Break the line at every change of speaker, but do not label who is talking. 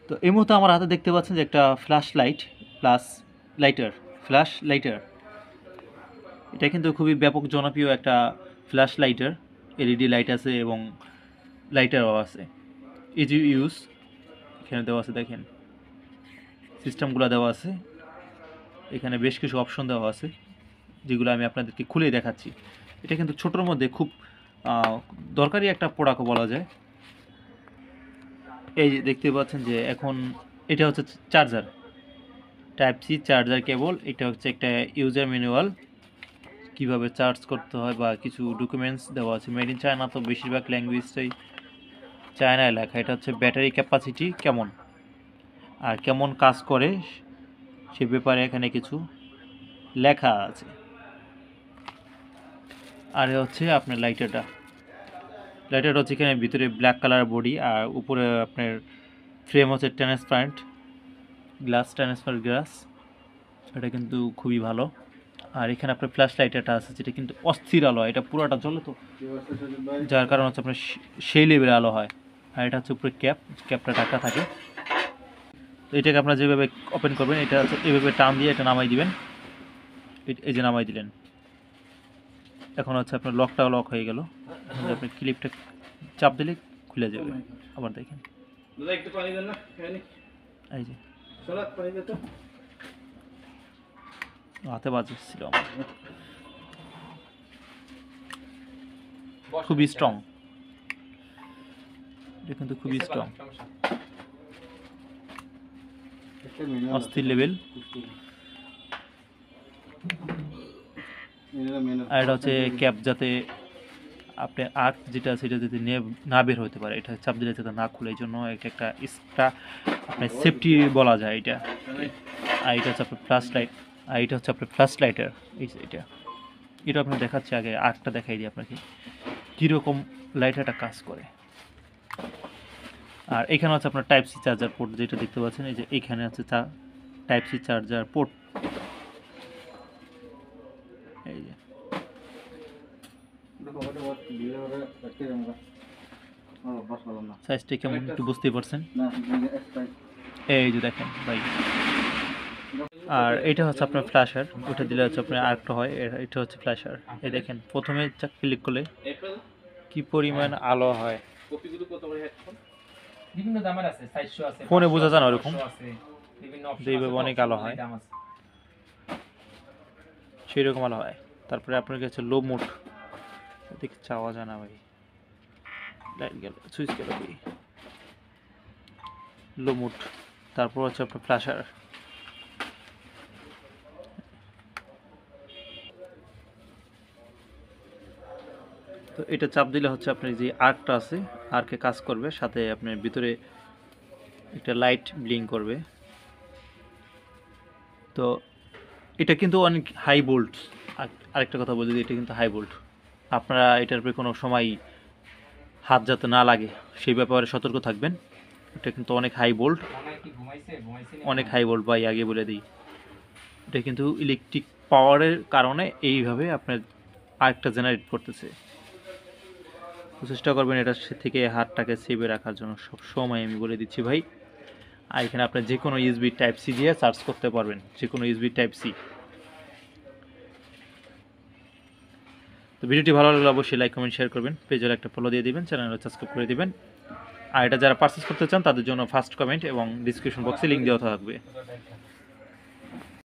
তো এই মুহূর্তে আমার হাতে দেখতে পাচ্ছেন যে একটা flash light plus lighter, flash lighter. এটা কিন্তু খুবই ব্যাপক জনপ্রিয় একটা ফ্ল্যাশ লাইটার। এলইডি লাইট আছে এবং লাইটারও আছে, ইজি ইউজ। এখানে দেওয়া আছে, দেখেন সিস্টেমগুলো দেওয়া আছে। এখানে বেশ কিছু অপশন দেওয়া আছে যেগুলো আমি আপনাদেরকে খুলে দেখাচ্ছি। এটা কিন্তু ছোটোর মধ্যে খুব দরকারি একটা প্রোডাক্ট বলা যায়। এই যে দেখতে পাচ্ছেন যে এখন এটা হচ্ছে charger, type C charger cable. এটা হচ্ছে একটা ইউজার ম্যানুয়াল, কীভাবে চার্জ করতে হয় বা কিছু ডকুমেন্টস দেওয়া আছে। মেড ইন চায়না, তো বেশিরভাগ ল্যাঙ্গুয়েজটাই চায়নায় লেখা। এটা হচ্ছে ব্যাটারি ক্যাপাসিটি কেমন আর কেমন কাজ করে সে ব্যাপারে এখানে কিছু লেখা আছে। আর হচ্ছে আপনার লাইটারটা হচ্ছে এখানে ভিতরে ব্ল্যাক কালার বডি, আর উপরে আপনার ফ্রেম হচ্ছে ট্রান্সপারেন্ট গ্লাস। এটা কিন্তু খুবই ভালো। আর এখানে আপনার ফ্ল্যাশ লাইটারটা আছে, যেটা কিন্তু অস্থির আলো হয়। এটা পুরোটা জ্বলে, তো যার কারণে হচ্ছে আপনার সেই লেভেলে আলো হয়। আর এটা হচ্ছে উপরে ক্যাপটা ঢাকা থাকে। তো এটাকে আপনারা যেভাবে ওপেন করবেন, এটা হচ্ছে এইভাবে টান দিয়ে এটা নামাই দিবেন। এই যে নামাই দিলেন, এখন হচ্ছে আপনার লকটাও লক হয়ে গেল। আপনি ক্লিপটা চাপ দিলে খুলে যাবে। আবার দেখেন, এই যে হাতে বাজছিল আমার, খুবই স্ট্রং। এটা কিন্তু খুবই স্ট্রং, অস্থির লেভেল। আর এটা হচ্ছে ক্যাপ, যাতে আপনার আর্ক যেটা আছে এটা যাতে না বের হতে পারে। এটা চাপ দিলে যাতে না খুলে, এই জন্য একটা এক্সট্রা আপনার সেফটি বলা যায় এটা। আর এটা হচ্ছে আপনার ফ্ল্যাশ লাইট, আর এটা হচ্ছে আপনার ফ্ল্যাশ লাইটার। এটা আপনার দেখাচ্ছে, আগে আর্কটা দেখাই দিই আপনাকে কীরকম লাইটারটা কাজ করে। আর এখানে হচ্ছে আপনার টাইপ সি চার্জার পোর্ট, যেটা দেখতে পাচ্ছেন। এই যে এখানে আছে টাইপ সি চার্জার পোর্ট। এই যে সাইজটা কেমন একটু বুঝতেই পারছেন। এই যে দেখেন ভাই। আর এটা হচ্ছে আপনার ফ্ল্যাশার, ওটা দিলে হচ্ছে আপনার আরেকটা হয়। এটা হচ্ছে ফ্ল্যাশার। এই দেখেন, প্রথমে ক্লিক করলে কি পরিমাণ আলো হয়,
বিভিন্ন দামের আছে, 400 আছে,
ফোনে বোঝা যায় না ওরকম,
আছে বিভিন্ন অপশন
এইভাবে অনেক আলো হয়, সেই রকম আলো হয়। তারপরে আপনার কাছে লো মোড, দেখে চাওয়া যায় না ভাই, লাইট গেল, সুইচ গেল, লো মোড। তারপর হচ্ছে আপনার ফ্ল্যাশার। তো এটা চাপ দিলে হচ্ছে আপনার যে আর্কটা আছে, আর্কে কাজ করবে, সাথে আপনার ভিতরে একটা লাইট ব্লিঙ্ক করবে। তো এটা কিন্তু অনেক হাই ভোল্ট। আরেকটা কথা বলি, এটা কিন্তু হাই ভোল্ট। আপনারা এটার উপরে কোনো সময় হাত যাতে না লাগে সেই ব্যাপারে সতর্ক থাকবেন। এটা কিন্তু অনেক হাই ভোল্ট, অনেক হাই ভোল্ট ভাই, আগে বলে দিই। এটা কিন্তু ইলেকট্রিক পাওয়ারের কারণে এইভাবে আপনার আরেকটা জেনারেট করতেছে। চেষ্টা করবেন এটা থেকে হাতটাকে সেভে রাখার জন্য, সব সময় আমি বলে দিচ্ছি ভাই। আর এখানে আপনার যে কোনো ইউএসবি টাইপ সি দিয়ে চার্জ করতে পারবেন, যে কোনো ইউএসবি টাইপ সি। তো ভিডিওটি ভালো লাগলে অবশ্যই লাইক কমেন্ট শেয়ার করবেন, পেজের একটা ফলো দিয়ে দিবেন, চ্যানেলটা সাবস্ক্রাইব করে দিবেন। আর এটা যারা পারচেস করতে চান তাদের জন্য ফার্স্ট কমেন্ট এবং ডিসক্রিপশন বক্সে লিঙ্ক দেওয়া থাকবে।